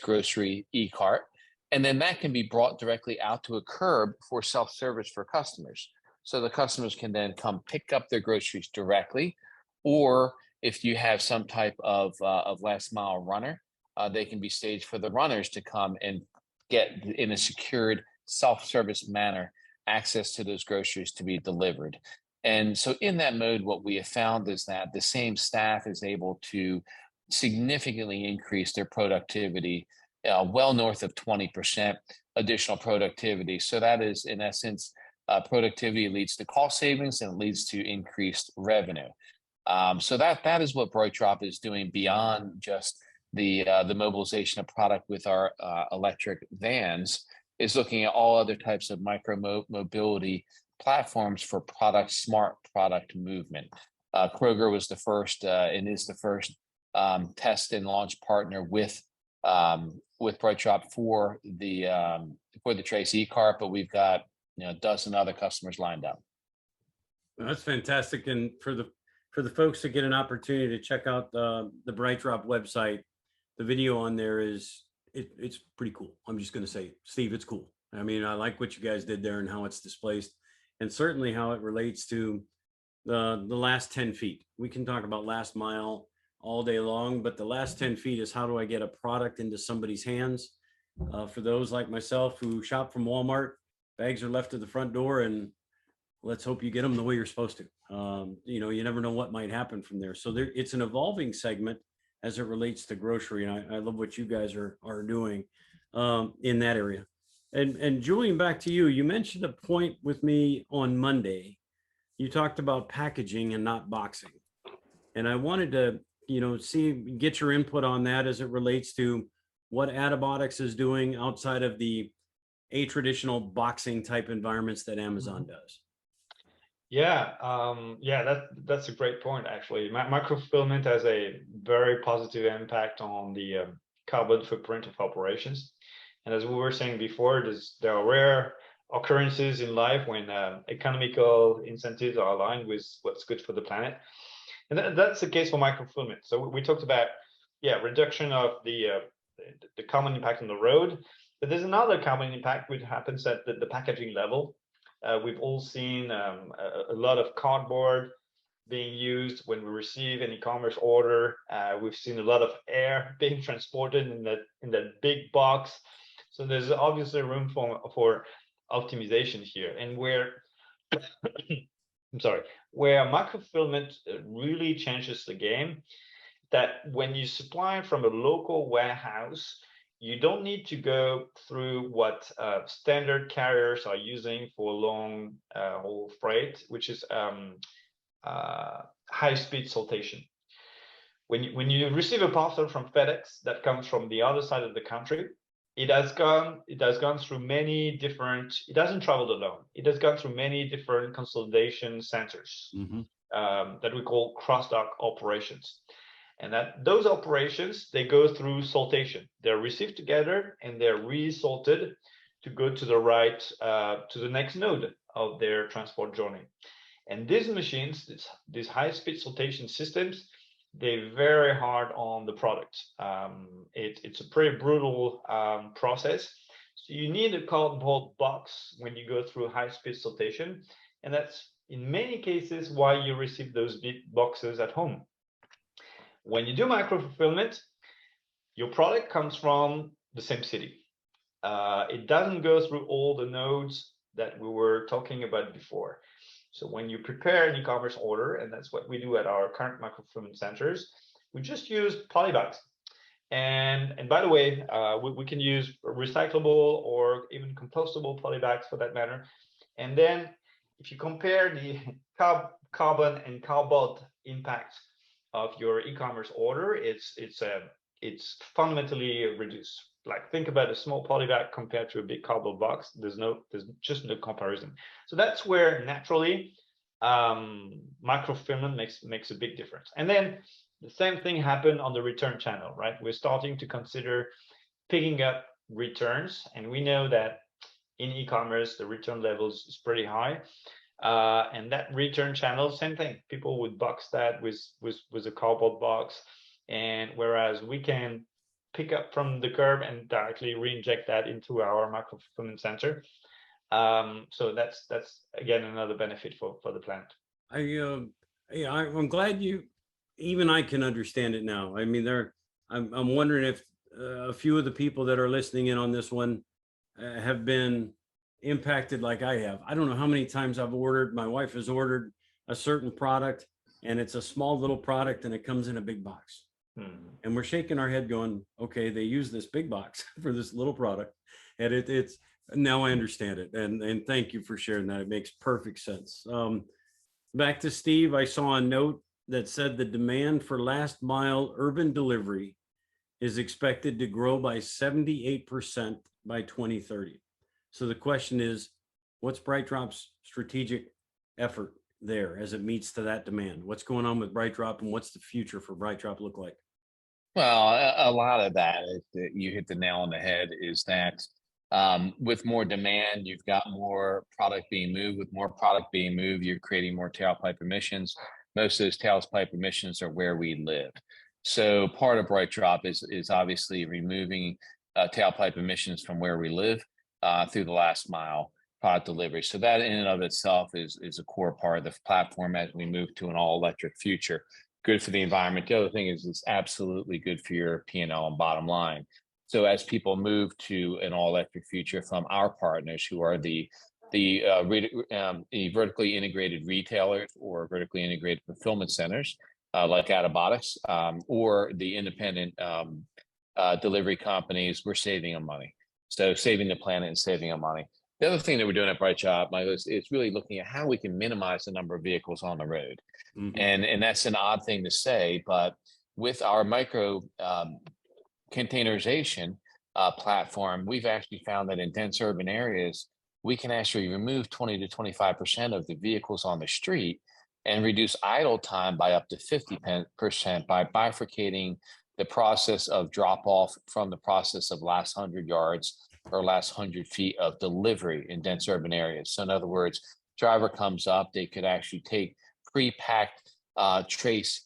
Speaker 3: grocery e-cart, and then that can be brought directly out to a curb for self-service for customers. So the customers can then come pick up their groceries directly, or if you have some type of last mile runner, they can be staged for the runners to come and get in a secured self-service manner access to those groceries to be delivered. And so in that mode, what we have found is that the same staff is able to significantly increase their productivity, well north of 20% additional productivity. So that is, in essence, productivity leads to cost savings and it leads to increased revenue. So that is what BrightDrop is doing beyond just the mobilization of product with our electric vans, is looking at all other types of micro mobility platforms for smart product movement. Kroger was the first and is the first test and launch partner with BrightDrop for the Trace e-cart, but we've got a dozen other customers lined up.
Speaker 1: That's fantastic. And for the folks to get an opportunity to check out the BrightDrop website, the video on there it's pretty cool. I'm just going to say, Steve, it's cool. I mean, I like what you guys did there and how it's displaced, and certainly how it relates to the last 10 feet. We can talk about last mile all day long, but the last 10 feet is how do I get a product into somebody's hands? For those like myself who shop from Walmart, bags are left at the front door, and let's hope you get them the way you're supposed to. You never know what might happen from there. So it's an evolving segment as it relates to grocery. And I love what you guys are doing in that area. And Julien, back to you. You mentioned a point with me on Monday. You talked about packaging and not boxing. And I wanted to, get your input on that as it relates to what Attabotics is doing outside of the traditional boxing type environments that Amazon does.
Speaker 2: Yeah, that's a great point, actually. Microfulfillment has a very positive impact on the carbon footprint of operations. And as we were saying before, there are rare occurrences in life when economical incentives are aligned with what's good for the planet. And that's the case for microfulfillment. So we talked about, reduction of the carbon impact on the road, but there's another carbon impact which happens at the packaging level. We've all seen a lot of cardboard being used when we receive an e-commerce order. We've seen a lot of air being transported in that big box. So there's obviously room for optimization here. And where microfulfillment really changes the game, that when you supply from a local warehouse, you don't need to go through what standard carriers are using for long haul freight, which is high-speed sortation. When you receive a parcel from FedEx that comes from the other side of the country, it has gone through many different. It hasn't traveled alone. It has gone through many different consolidation centers that we call cross-dock operations. And that those operations, they go through sortation. They're received together and they're resorted to go to the right, to the next node of their transport journey. And these machines, these high-speed sortation systems, they're very hard on the product. It's a pretty brutal process So you need a cardboard box when you go through high-speed sortation, and that's in many cases why you receive those big boxes at home. When you do micro-fulfillment, your product comes from the same city. It doesn't go through all the nodes that we were talking about before. So when you prepare an e-commerce order, and that's what we do at our current micro-fulfillment centers, we just use polybags. And by the way, we can use recyclable or even compostable polybags for that matter. And then if you compare the carbon and cardboard impact of your e-commerce order, it's fundamentally reduced. Like think about a small polybag compared to a big cardboard box. There's just no comparison. So that's where naturally microfilament makes a big difference. And then the same thing happened on the return channel, right? We're starting to consider picking up returns, and we know that in e-commerce the return levels is pretty high. And that return channel, same thing. People would box that with a cardboard box, and whereas we can pick up from the curb and directly re-inject that into our micro fulfillment center. So that's again another benefit for the plant.
Speaker 1: I'm glad even I can understand it now. I mean, I'm wondering if a few of the people that are listening in on this one have been impacted like I have. I don't know how many times my wife has ordered a certain product, and it's a small little product and it comes in a big box. And we're shaking our head going, okay, they use this big box for this little product. And it's now I understand it. And thank you for sharing that. It makes perfect sense. Back to Steve, I saw a note that said the demand for last mile urban delivery is expected to grow by 78% by 2030. So the question is, what's BrightDrop's strategic effort there as it meets to that demand? What's going on with BrightDrop, and what's the future for BrightDrop look like?
Speaker 3: Well, a lot of that, you hit the nail on the head, is that with more demand, you've got more product being moved. With more product being moved, you're creating more tailpipe emissions. Most of those tailpipe emissions are where we live. So part of BrightDrop is obviously removing tailpipe emissions from where we live through the last mile product delivery. So that in and of itself is a core part of the platform as we move to an all-electric future. Good for the environment. The other thing is it's absolutely good for your P&L and bottom line. So as people move to an all-electric future from our partners, who are the vertically integrated retailers or vertically integrated fulfillment centers like Attabotics, or the independent delivery companies, we're saving them money. So saving the planet and saving them money. The other thing that we're doing at BrightDrop, Michael, is really looking at how we can minimize the number of vehicles on the road. Mm-hmm. And that's an odd thing to say, but with our micro containerization platform, we've actually found that in dense urban areas, we can actually remove 20 to 25% of the vehicles on the street and reduce idle time by up to 50% by bifurcating the process of drop off from the process of last 100 yards or last 100 feet of delivery in dense urban areas. So in other words, driver comes up, they could actually take pre-packed trace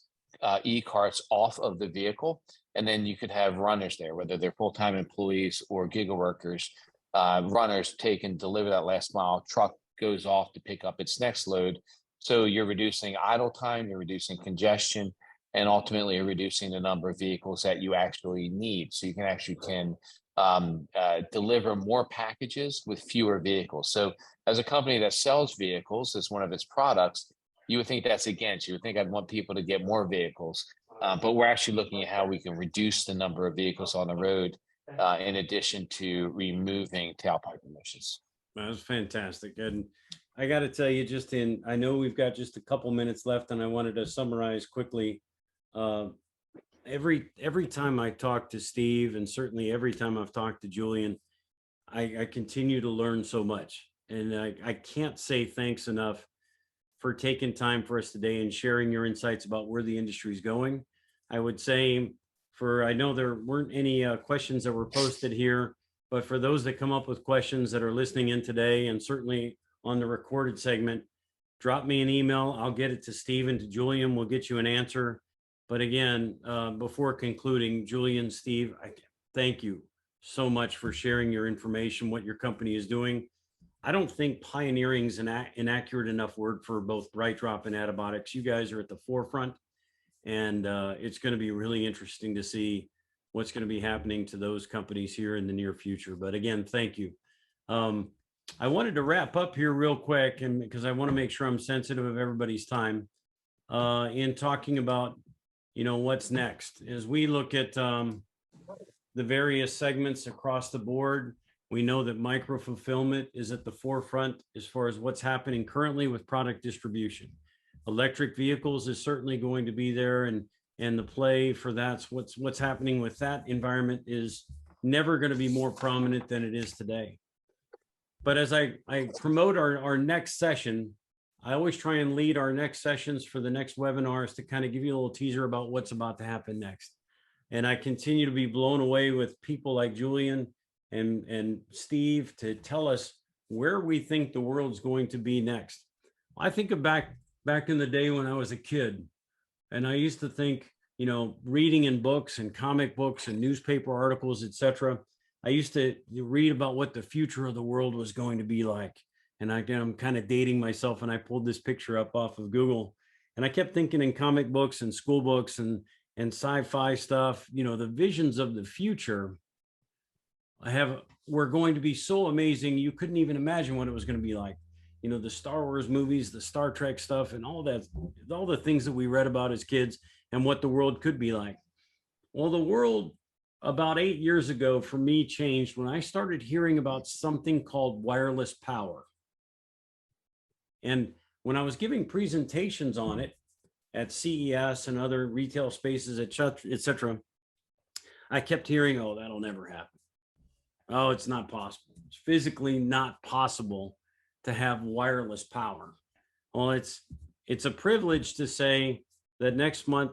Speaker 3: e-carts off of the vehicle, and then you could have runners there, whether they're full-time employees or gig workers. Runners take and deliver that last mile. Truck goes off to pick up its next load. So you're reducing idle time, you're reducing congestion, and ultimately you're reducing the number of vehicles that you actually need. So you can deliver more packages with fewer vehicles. So as a company that sells vehicles as one of its products, you would think that's against. You would think I'd want people to get more vehicles, but we're actually looking at how we can reduce the number of vehicles on the road in addition to removing tailpipe emissions.
Speaker 1: That's fantastic. And I got to tell you, I know we've got just a couple minutes left, and I wanted to summarize quickly. Every time I talk to Steve, and certainly every time I've talked to Julien, I continue to learn so much. And I can't say thanks enough for taking time for us today and sharing your insights about where the industry is going. I would say I know there weren't any questions that were posted here, but for those that come up with questions that are listening in today, and certainly on the recorded segment, drop me an email. I'll get it to Steve and to Julien. We'll get you an answer. But again, before concluding, Julien, Steve, I thank you so much for sharing your information, what your company is doing. I don't think pioneering is an inaccurate enough word for both BrightDrop and Attabotics. You guys are at the forefront, and it's going to be really interesting to see what's going to be happening to those companies here in the near future. But again, thank you. I wanted to wrap up here real quick, and because I want to make sure I'm sensitive of everybody's time in talking about, what's next. As we look at the various segments across the board, we know that micro fulfillment is at the forefront as far as what's happening currently with product distribution. Electric vehicles is certainly going to be there, and the play for that's what's happening with that environment is never going to be more prominent than it is today. But as I promote our next session, I always try and lead our next sessions for the next webinars to kind of give you a little teaser about what's about to happen next. And I continue to be blown away with people like Julien and Steve to tell us where we think the world's going to be next. I think of back in the day when I was a kid, and I used to think, reading in books and comic books and newspaper articles, etc. I used to read about what the future of the world was going to be like. And I'm kind of dating myself, and I pulled this picture up off of Google, and I kept thinking in comic books and school books and sci-fi stuff, the visions of the future were going to be so amazing. You couldn't even imagine what it was going to be like. The Star Wars movies, the Star Trek stuff, and all that, all the things that we read about as kids and what the world could be like. Well, the world about 8 years ago for me changed when I started hearing about something called wireless power. And when I was giving presentations on it at CES and other retail spaces, etc., I kept hearing, oh, that'll never happen. Oh, it's not possible. It's physically not possible to have wireless power. Well, it's a privilege to say that next month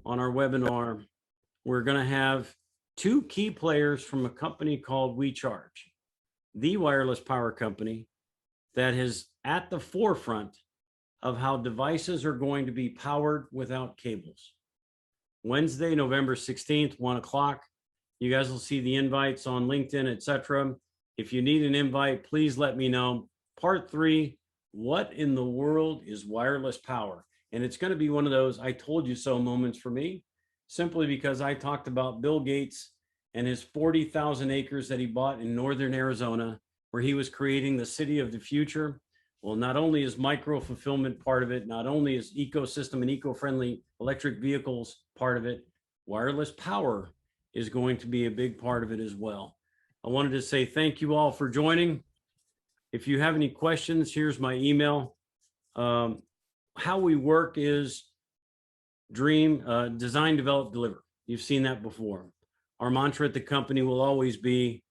Speaker 1: on our webinar, we're going to have two key players from a company called WeCharge, the wireless power company that is at the forefront of how devices are going to be powered without cables. Wednesday, November 16th, 1 o'clock. You guys will see the invites on LinkedIn, etc. If you need an invite, please let me know. Part 3, what in the world is wireless power? And it's going to be one of those I told you so moments for me, simply because I talked about Bill Gates and his 40,000 acres that he bought in northern Arizona, where he was creating the city of the future. Well, not only is micro fulfillment part of it, not only is ecosystem and eco-friendly electric vehicles part of it, wireless power is going to be a big part of it as well. I wanted to say thank you all for joining. If you have any questions, here's my email. How we work is dream, design, develop, deliver. You've seen that before. Our mantra at the company will always be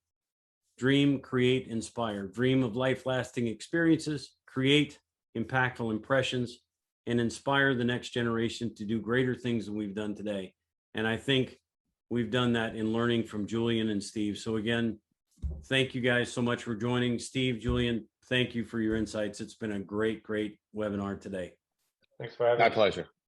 Speaker 1: dream, create, inspire. Dream of life-lasting experiences, create impactful impressions, and inspire the next generation to do greater things than we've done today. And I think we've done that in learning from Julien and Steve. So again, thank you guys so much for joining. Steve, Julien, thank you for your insights. It's been a great, great webinar today.
Speaker 2: Thanks for having me.
Speaker 3: My pleasure.